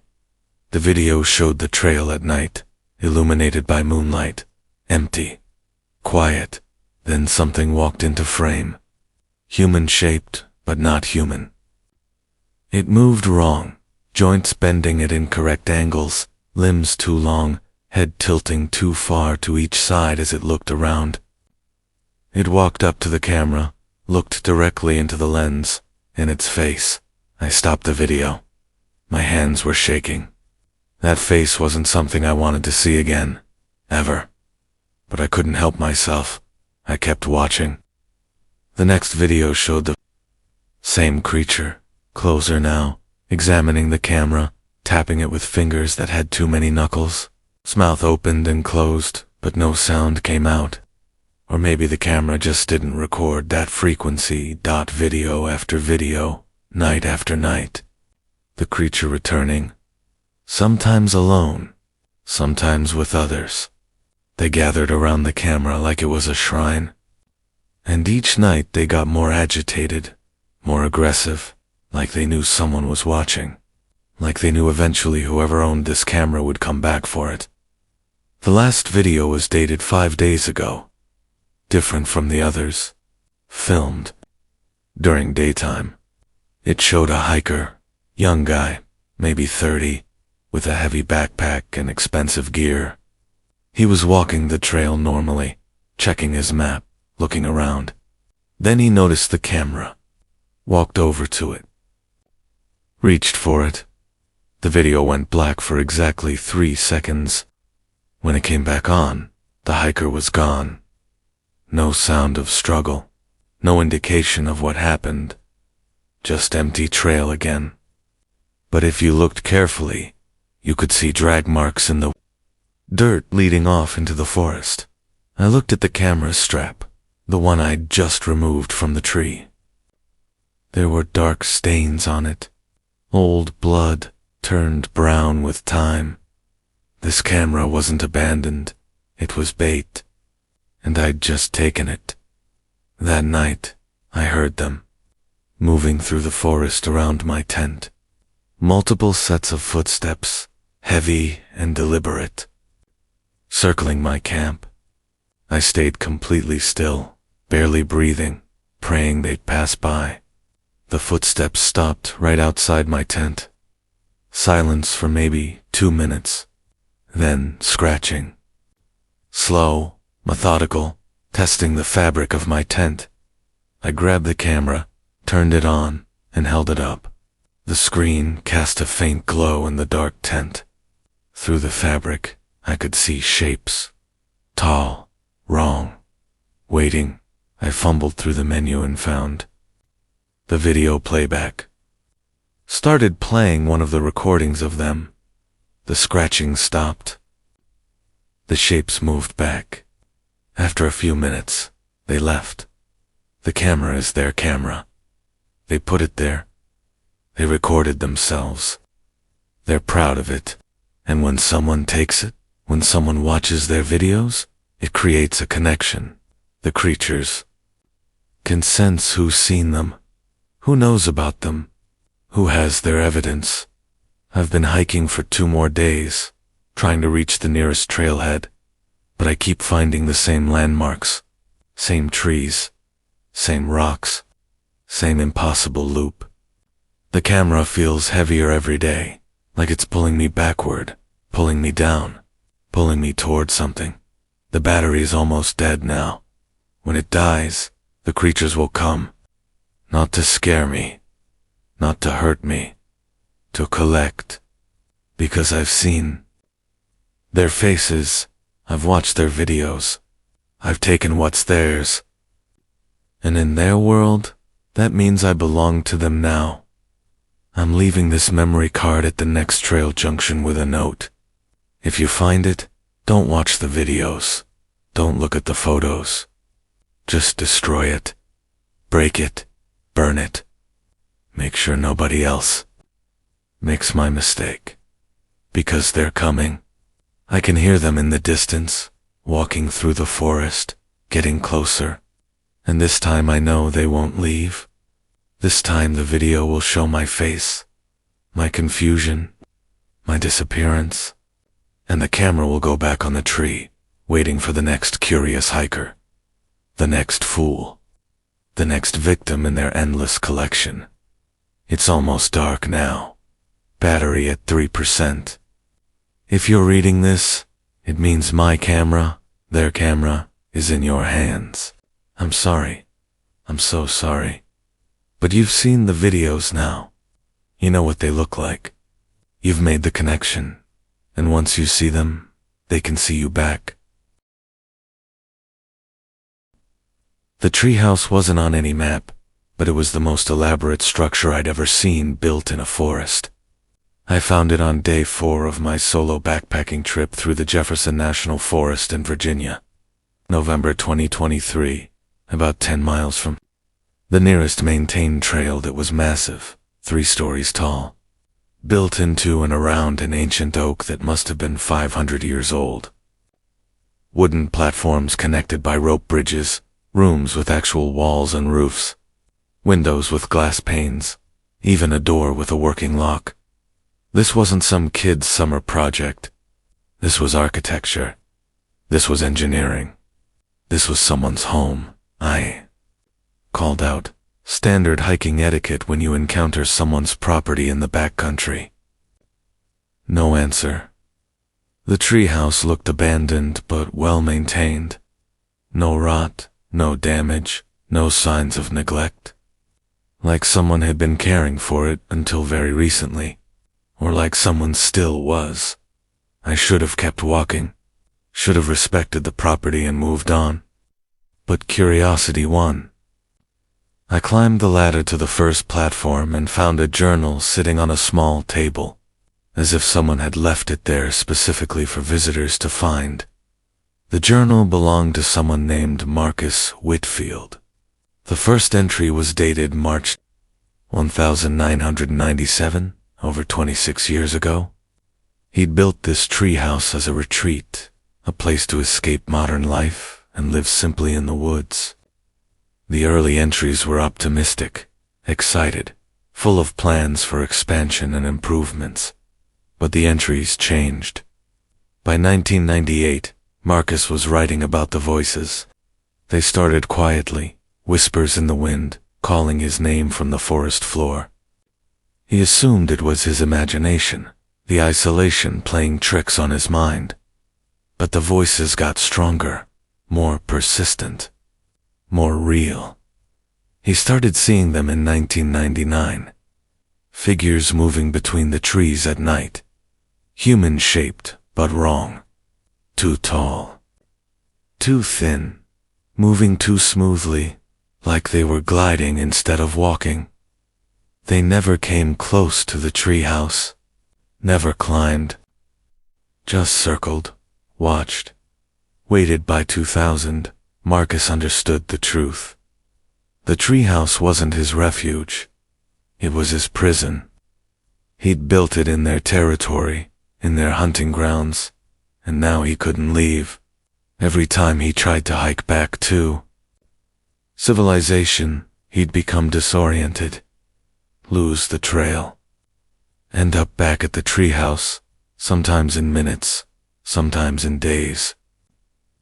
The video showed the trail at night, illuminated by moonlight, empty, quiet. Then something walked into frame. Human-shaped, but not human. It moved wrong, joints bending at incorrect angles, limbs too long, head tilting too far to each side as it looked around. It walked up to the camera, looked directly into the lens, in its face. I stopped the video. My hands were shaking. That face wasn't something I wanted to see again, ever. But I couldn't help myself. I kept watching. The next video showed the same creature, closer now, examining the camera, tapping it with fingers that had too many knuckles. Its mouth opened and closed, but no sound came out. Or maybe the camera just didn't record that frequency. Video after video, night after night. The creature returning. Sometimes alone, sometimes with others. They gathered around the camera like it was a shrine. And each night they got more agitated, more aggressive, like they knew someone was watching. Like they knew eventually whoever owned this camera would come back for it. The last video was dated 5 days ago, different from the others, filmed during daytime. It showed a hiker, young guy, maybe 30, with a heavy backpack and expensive gear. He was walking the trail normally, checking his map, looking around. Then he noticed the camera, walked over to it, reached for it. The video went black for exactly 3 seconds. When it came back on, the hiker was gone. No sound of struggle, no indication of what happened. Just empty trail again. But if you looked carefully, you could see drag marks in the dirt leading off into the forest. I looked at the camera strap, the one I'd just removed from the tree. There were dark stains on it, old blood turned brown with time. This camera wasn't abandoned, it was bait, and I'd just taken it. That night, I heard them, moving through the forest around my tent. Multiple sets of footsteps, heavy and deliberate, circling my camp. I stayed completely still, barely breathing, praying they'd pass by. The footsteps stopped right outside my tent. Silence for maybe 2 minutes. Then scratching. Slow, methodical, testing the fabric of my tent. I grabbed the camera, turned it on, and held it up. The screen cast a faint glow in the dark tent. Through the fabric, I could see shapes. Tall, wrong. Waiting, I fumbled through the menu and found the video playback. Started playing one of the recordings of them. The scratching stopped. The shapes moved back. After a few minutes, they left. The camera is their camera. They put it there. They recorded themselves. They're proud of it. And when someone takes it, when someone watches their videos, it creates a connection. The creatures can sense who's seen them, who knows about them, who has their evidence. I've been hiking for 2 more days, trying to reach the nearest trailhead, but I keep finding the same landmarks, same trees, same rocks, same impossible loop. The camera feels heavier every day, like it's pulling me backward, pulling me down, pulling me toward something. The battery is almost dead now. When it dies, the creatures will come, not to scare me, not to hurt me, to collect, because I've seen their faces, I've watched their videos, I've taken what's theirs, and in their world, that means I belong to them now. I'm leaving this memory card at the next trail junction with a note. If you find it, don't watch the videos, don't look at the photos, just destroy it, break it, burn it. Make sure nobody else makes my mistake. Because they're coming. I can hear them in the distance, walking through the forest, getting closer. And this time I know they won't leave. This time the video will show my face, my confusion, my disappearance. And the camera will go back on the tree, waiting for the next curious hiker. The next fool. The next victim in their endless collection. It's almost dark now. Battery at 3%. If you're reading this, it means my camera, their camera, is in your hands. I'm sorry. I'm so sorry. But you've seen the videos now. You know what they look like. You've made the connection. And once you see them, they can see you back. The treehouse wasn't on any map, but it was the most elaborate structure I'd ever seen built in a forest. I found it on day 4 of my solo backpacking trip through the Jefferson National Forest in Virginia. November 2023, about 10 miles from the nearest maintained trail that was massive, 3 stories tall, built into and around an ancient oak that must have been 500 years old. Wooden platforms connected by rope bridges, Rooms with actual walls and roofs. Windows with glass panes. Even a door with a working lock. This wasn't some kid's summer project. This was architecture. This was engineering. This was someone's home. I called out. Standard hiking etiquette when you encounter someone's property in the backcountry. No answer. The treehouse looked abandoned but well maintained. No rot, no damage, no signs of neglect. Like someone had been caring for it until very recently. Or like someone still was. I should have kept walking. Should have respected the property and moved on. But curiosity won. I climbed the ladder to the first platform and found a journal sitting on a small table, as if someone had left it there specifically for visitors to find. The journal belonged to someone named Marcus Whitfield. The first entry was dated March 1997, over 26 years ago. He'd built this treehouse as a retreat, a place to escape modern life and live simply in the woods. The early entries were optimistic, excited, full of plans for expansion and improvements. But the entries changed. By 1998, Marcus was writing about the voices. They started quietly, whispers in the wind, calling his name from the forest floor. He assumed it was his imagination, the isolation playing tricks on his mind. But the voices got stronger, more persistent, more real. He started seeing them in 1999. Figures moving between the trees at night. Human-shaped, but wrong. Too tall. Too thin. Moving too smoothly, like they were gliding instead of walking. They never came close to the treehouse. Never climbed. Just circled, watched. Waited. By 2000, Marcus understood the truth. The treehouse wasn't his refuge. It was his prison. He'd built it in their territory, in their hunting grounds, and now he couldn't leave. Every time he tried to hike back to civilization, he'd become disoriented, lose the trail, end up back at the treehouse, sometimes in minutes, sometimes in days.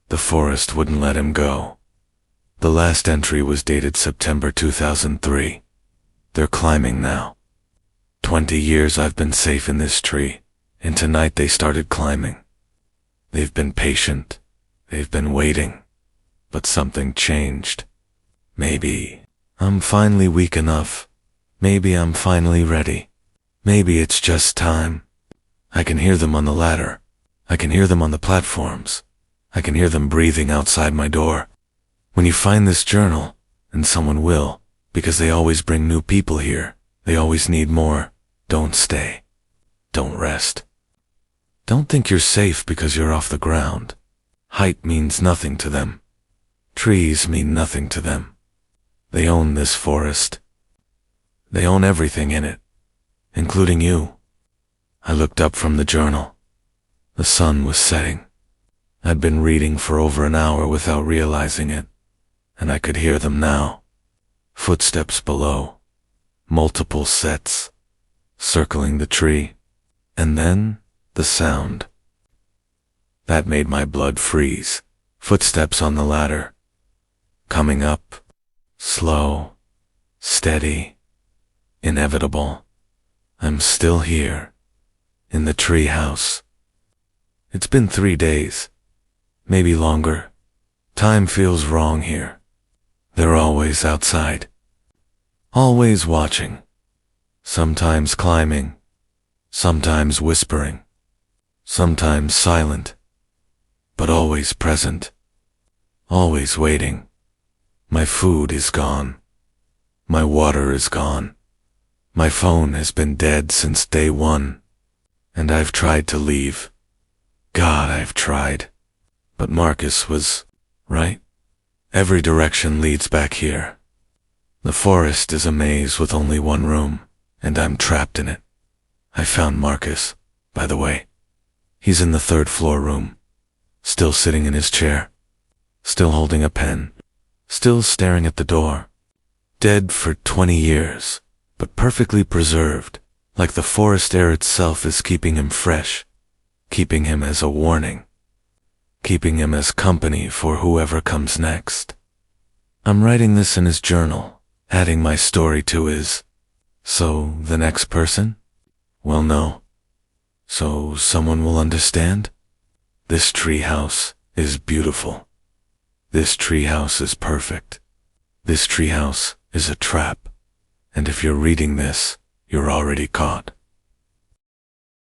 The forest wouldn't let him go. The last entry was dated September 2003. They're climbing now. 20 years I've been safe in this tree, and tonight they started climbing. They've been patient. They've been waiting. But something changed. Maybe I'm finally weak enough. Maybe I'm finally ready. Maybe it's just time. I can hear them on the ladder. I can hear them on the platforms. I can hear them breathing outside my door. When you find this journal, and someone will, because they always bring new people here, they always need more, don't stay. Don't rest. Don't think you're safe because you're off the ground. Height means nothing to them. Trees mean nothing to them. They own this forest. They own everything in it, including you. I looked up from the journal. The sun was setting. I'd been reading for over an hour without realizing it, and I could hear them now. Footsteps below. Multiple sets. Circling the tree. And then the sound. That made my blood freeze. Footsteps on the ladder. Coming up. Slow. Steady. Inevitable. I'm still here. In the tree house. It's been 3 days. Maybe longer. Time feels wrong here. They're always outside. Always watching. Sometimes climbing. Sometimes whispering. Sometimes silent. But always present. Always waiting. My food is gone. My water is gone. My phone has been dead since day one. And I've tried to leave. God, I've tried. But Marcus was right. Every direction leads back here. The forest is a maze with only one room, and I'm trapped in it. I found Marcus, by the way. He's in the 3rd floor room, still sitting in his chair, still holding a pen, still staring at the door. Dead for 20 years, but perfectly preserved, like the forest air itself is keeping him fresh, keeping him as a warning, keeping him as company for whoever comes next. I'm writing this in his journal, adding my story to his. So, the next person? Well, no. So, someone will understand? This treehouse is beautiful. This treehouse is perfect. This treehouse is a trap. And if you're reading this, you're already caught.